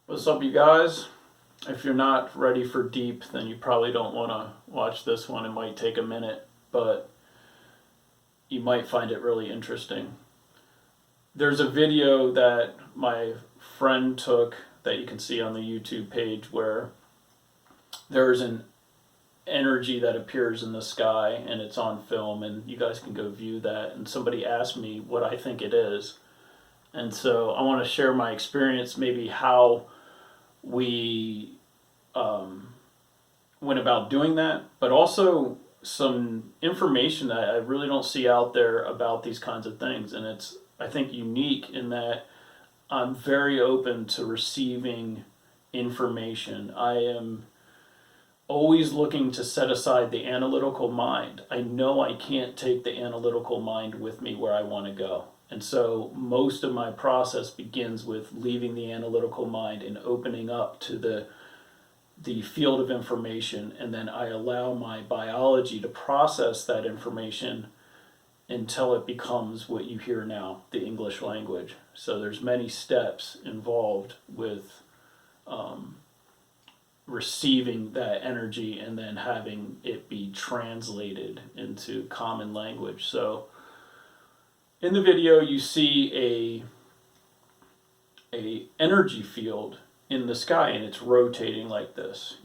What's up, you guys? If you're not ready for deep, then you probably don't want to watch this one. It might take a minute, but you might find it really interesting. There's a video that my friend took that you can see on the YouTube page where there's an energy that appears in the sky and it's on film, and you guys can go view that. And somebody asked me what I think it is. And so I want to share my experience, maybe how we went about doing that, but also some information that I really don't see out there about these kinds of things. And it's, I think, unique in that I'm very open to receiving information. I am always looking to set aside the analytical mind. I know I can't take the analytical mind with me where I want to go. And so most of my process begins with leaving the analytical mind and opening up to the field of information, and then I allow my biology to process that information until it becomes what you hear now, the English language. So there's many steps involved with receiving that energy and then having it be translated into common language. So in the video you see a energy field in the sky, and it's rotating like this,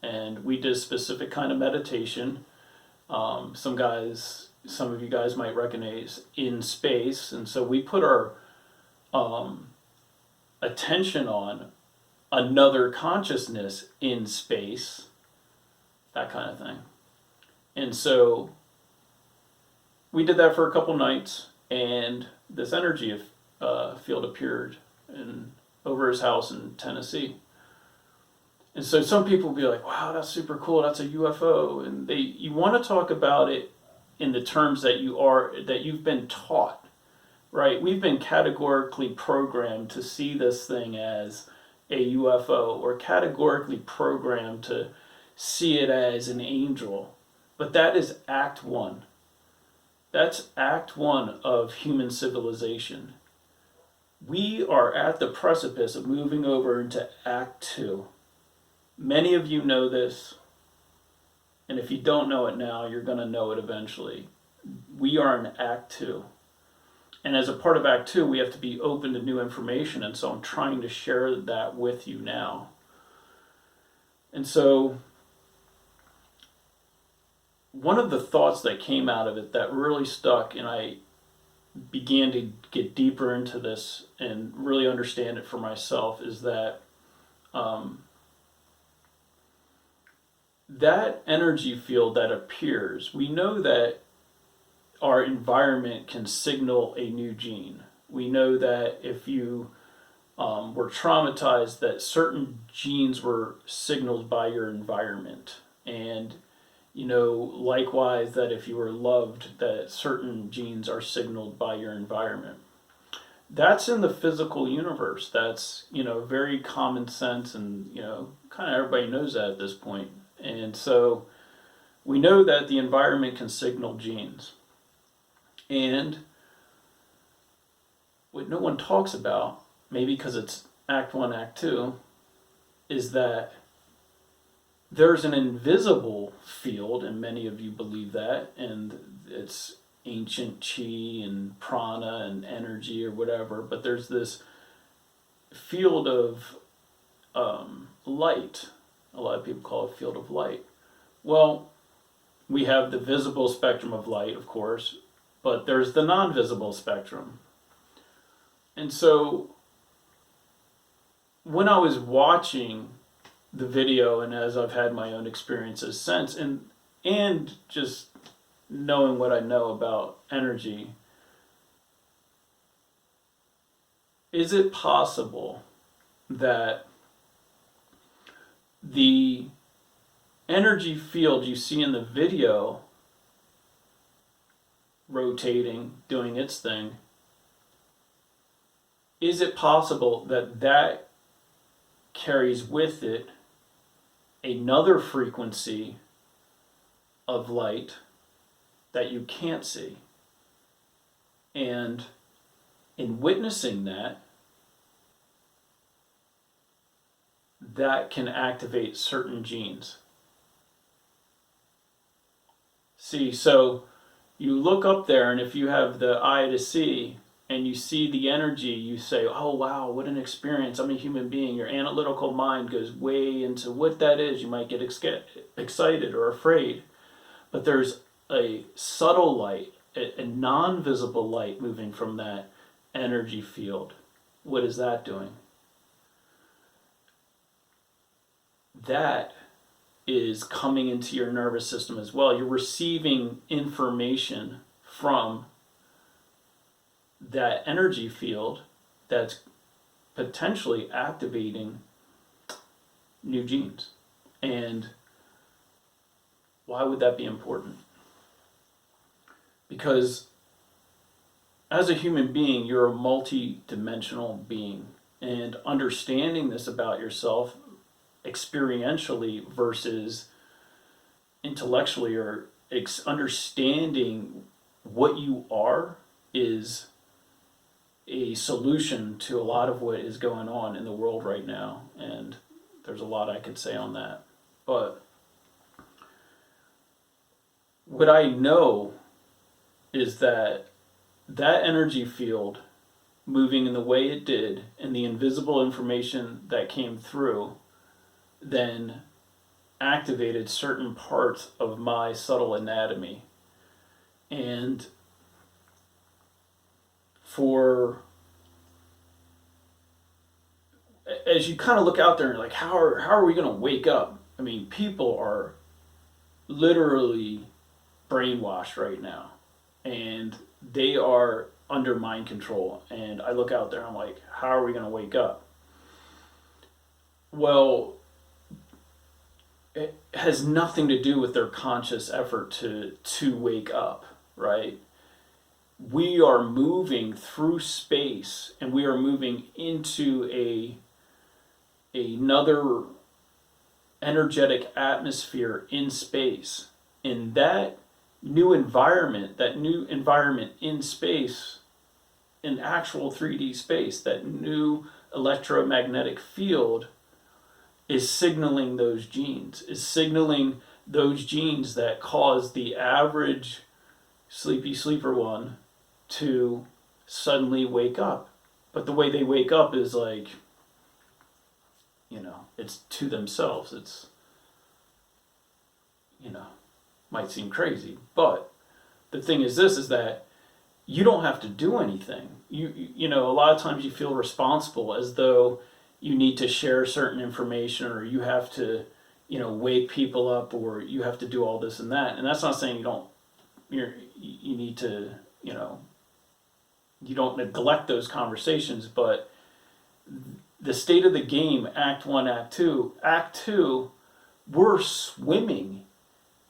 and we did a specific kind of meditation. Some of you guys might recognize in space, and so we put our attention on another consciousness in space, that kind of thing. And so we did that for a couple nights, and this energy field appeared over his house in Tennessee. And so some people will be like, wow, that's super cool, that's a UFO. And you want to talk about it in the terms that you've been taught, right? We've been categorically programmed to see this thing as a UFO, or categorically programmed to see it as an angel. But that is act one. That's act one of human civilization. We are at the precipice of moving over into act two. Many of you know this, and if you don't know it now, you're going to know it eventually. We are in act two. And as a part of act two, we have to be open to new information, and so I'm trying to share that with you now. And so one of the thoughts that came out of it that really stuck, and I began to get deeper into this and really understand it for myself, is that that energy field that appears, we know that our environment can signal a new gene. We know that if you were traumatized, that certain genes were signaled by your environment. And likewise, that if you were loved, that certain genes are signaled by your environment. That's in the physical universe. That's, very common sense, and, kind of everybody knows that at this point. And so we know that the environment can signal genes. And what no one talks about, maybe because it's act one, act two, is that there's an invisible field, and many of you believe that, and it's ancient chi and prana and energy or whatever, but there's this field of light. A lot of people call it field of light. Well, we have the visible spectrum of light, of course, but there's the non-visible spectrum. And so when I was watching the video, and as I've had my own experiences since, and just knowing what I know about energy, is it possible that the energy field you see in the video rotating, doing its thing, is it possible that that carries with it another frequency of light that you can't see? And in witnessing that, that can activate certain genes. See, so you look up there, and if you have the eye to see and you see the energy, you say, oh wow, what an experience. I'm a human being. Your analytical mind goes way into what that is. You might get excited or afraid. But there's a subtle light, a non-visible light moving from that energy field. What is that doing? That is coming into your nervous system as well. You're receiving information from that energy field that's potentially activating new genes. And why would that be important? Because as a human being, you're a multi-dimensional being, and understanding this about yourself experientially versus intellectually, or understanding what you are, is a solution to a lot of what is going on in the world right now. And there's a lot I could say on that. But what I know is that that energy field moving in the way it did, and the invisible information that came through, then activated certain parts of my subtle anatomy. And as you kind of look out there and you're like, how are we going to wake up? I mean, people are literally brainwashed right now, and they are under mind control. And I look out there and I'm like, how are we going to wake up? Well, it has nothing to do with their conscious effort to wake up, right? We are moving through space, and we are moving into another energetic atmosphere in space. And that new environment in space, in actual 3D space, that new electromagnetic field is signaling those genes, that cause the average sleeper one to suddenly wake up. But the way they wake up is like, it's to themselves. It's, might seem crazy, but the thing is this, is that you don't have to do anything. A lot of times you feel responsible, as though you need to share certain information, or you have to, wake people up, or you have to do all this and that. And that's not saying you need to, you don't neglect those conversations, but the state of the game, Act 1, Act 2, we're swimming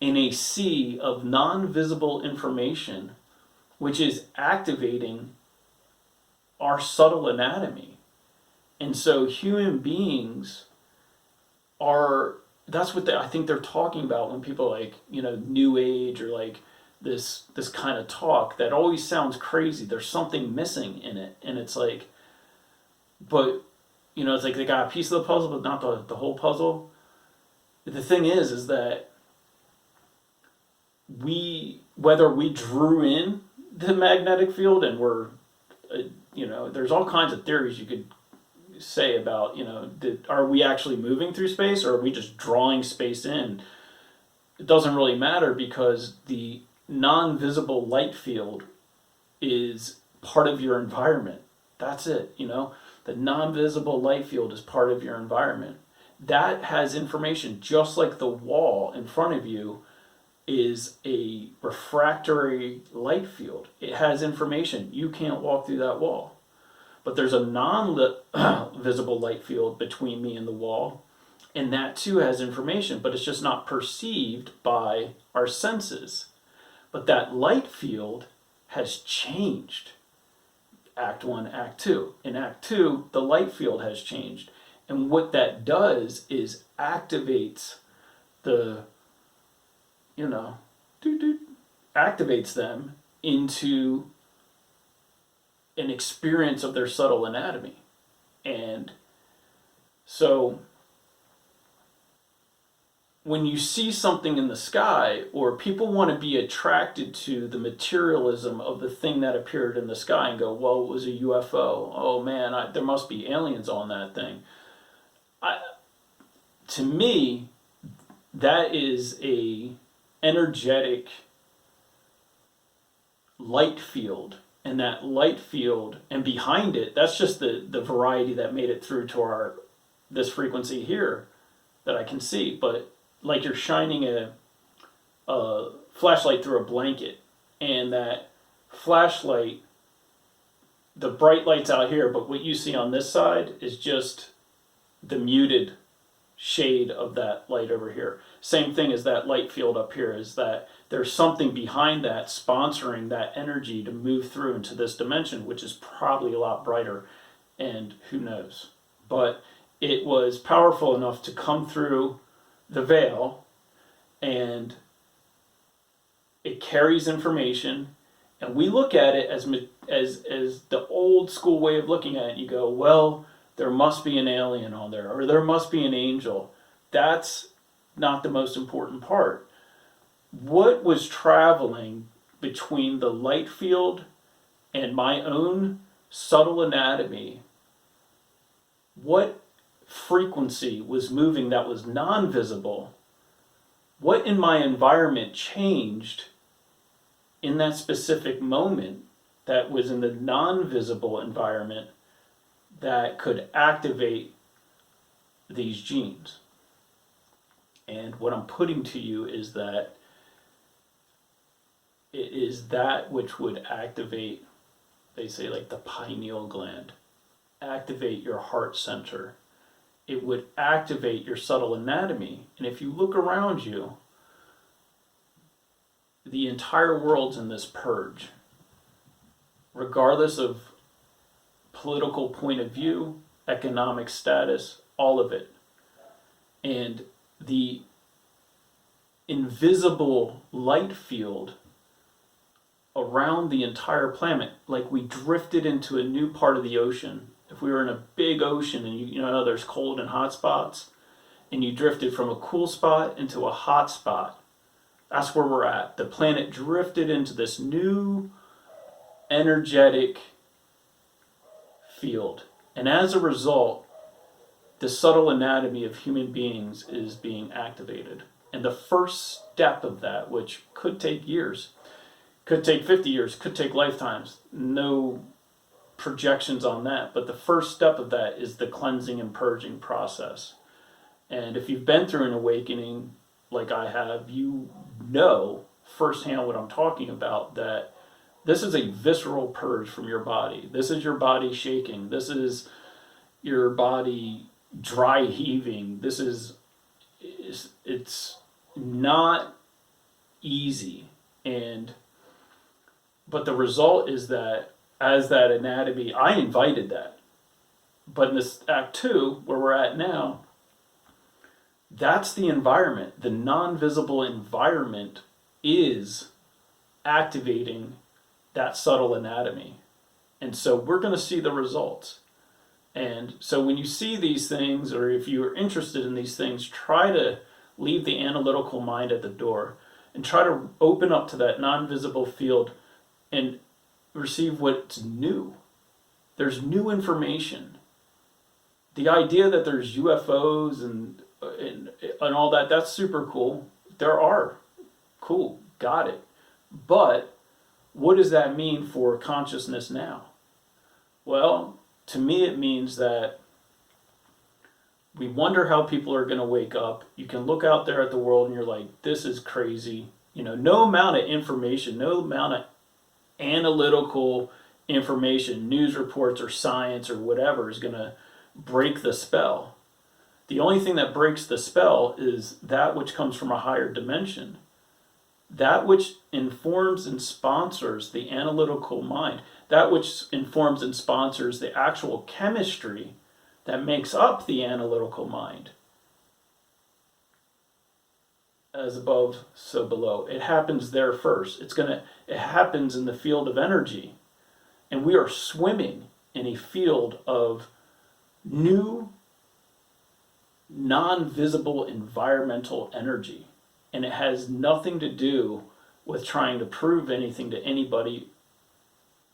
in a sea of non-visible information, which is activating our subtle anatomy. And so human beings that's what I think they're talking about when people like, New Age, or like this kind of talk that always sounds crazy. There's something missing in it. And it's like, but, it's like they got a piece of the puzzle, but not the whole puzzle. The thing is that whether we drew in the magnetic field, and we're, there's all kinds of theories you could say about, are we actually moving through space, or are we just drawing space in? It doesn't really matter, because the non-visible light field is part of your environment. That's it, The non-visible light field is part of your environment. That has information, just like the wall in front of you is a refractory light field. It has information. You can't walk through that wall. But there's a non-visible light field between me and the wall, and that too has information, but it's just not perceived by our senses. But that light field has changed. Act 1, Act 2. In Act 2, the light field has changed. And what that does is activates activates them into an experience of their subtle anatomy. And so when you see something in the sky, or people want to be attracted to the materialism of the thing that appeared in the sky and go, well, it was a UFO. Oh man, there must be aliens on that thing. To me, that is a energetic light field, and that light field, and behind it, that's just the variety that made it through to this frequency here that I can see. But like you're shining a flashlight through a blanket, and that flashlight, the bright light's out here, but what you see on this side is just the muted shade of that light over here. Same thing as that light field up here, is that there's something behind that sponsoring that energy to move through into this dimension, which is probably a lot brighter, and who knows. But it was powerful enough to come through the veil, and it carries information, and we look at it as the old school way of looking at it. You go, well, there must be an alien on there, or there must be an angel. That's not the most important part. What was traveling between the light field and my own subtle anatomy? What frequency was moving that was non-visible? What in my environment changed in that specific moment that was in the non-visible environment that could activate these genes? And what I'm putting to you is that it is that which would activate, they say, like the pineal gland, activate your heart center. It would activate your subtle anatomy. And if you look around you, the entire world's in this purge. Regardless of political point of view, economic status, all of it. And the invisible light field around the entire planet, like we drifted into a new part of the ocean. If we were in a big ocean, and you know there's cold and hot spots, and you drifted from a cool spot into a hot spot, that's where we're at. The planet drifted into this new energetic field. And as a result, the subtle anatomy of human beings is being activated. And the first step of that, which could take years, could take 50 years, could take lifetimes, no projections on that, but the first step of that is the cleansing and purging process. And if you've been through an awakening like I have, you know firsthand what I'm talking about, that this is a visceral purge from your body. This is your body shaking. This is your body dry heaving. It's not easy. But the result is that as that anatomy, I invited that. But in this Act 2, where we're at now, that's the environment. The non-visible environment is activating that subtle anatomy. And so we're going to see the results. And so when you see these things, or if you're interested in these things, try to leave the analytical mind at the door and try to open up to that non-visible field and receive what's new. There's new information. The idea that there's UFOs and all that, that's super cool. There are. Cool. Got it. But what does that mean for consciousness now? Well, to me it means that we wonder how people are going to wake up. You can look out there at the world and you're like, this is crazy. You know, no amount of information, no amount of analytical information, news reports or science or whatever is going to break the spell. The only thing that breaks the spell is that which comes from a higher dimension. That which informs and sponsors the analytical mind. That which informs and sponsors the actual chemistry that makes up the analytical mind. As above, so below. It happens there first. It happens in the field of energy. And we are swimming in a field of new non-visible environmental energy. And it has nothing to do with trying to prove anything to anybody,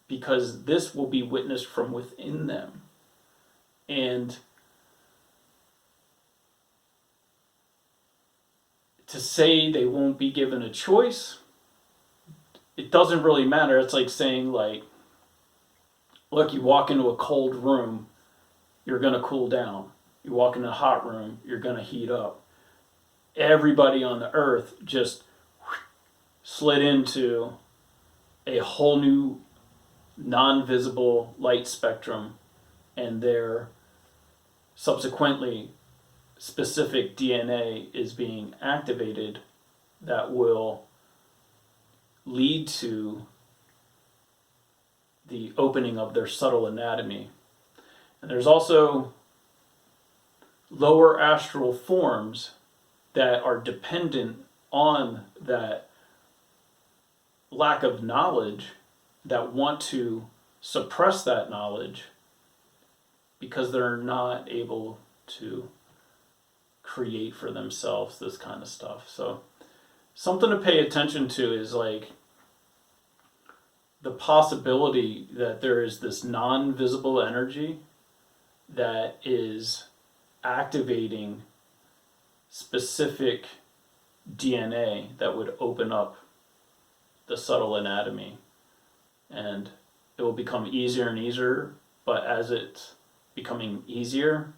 because this will be witnessed from within them. And to say they won't be given a choice, it doesn't really matter. It's like saying, like, look, you walk into a cold room, you're going to cool down. You walk into a hot room, you're going to heat up. Everybody on the earth just slid into a whole new non-visible light spectrum, and their subsequently specific DNA is being activated that will lead to the opening of their subtle anatomy. And there's also lower astral forms that are dependent on that lack of knowledge, that want to suppress that knowledge because they're not able to create for themselves this kind of stuff. So something to pay attention to is like the possibility that there is this non-visible energy that is activating specific DNA that would open up the subtle anatomy, and it will become easier and easier, but as it's becoming easier,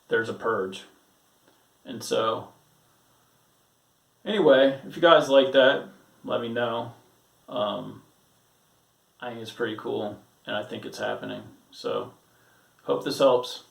there's a purge. And so anyway, if you guys like that, let me know. I think it's pretty cool, and I think it's happening. So hope this helps.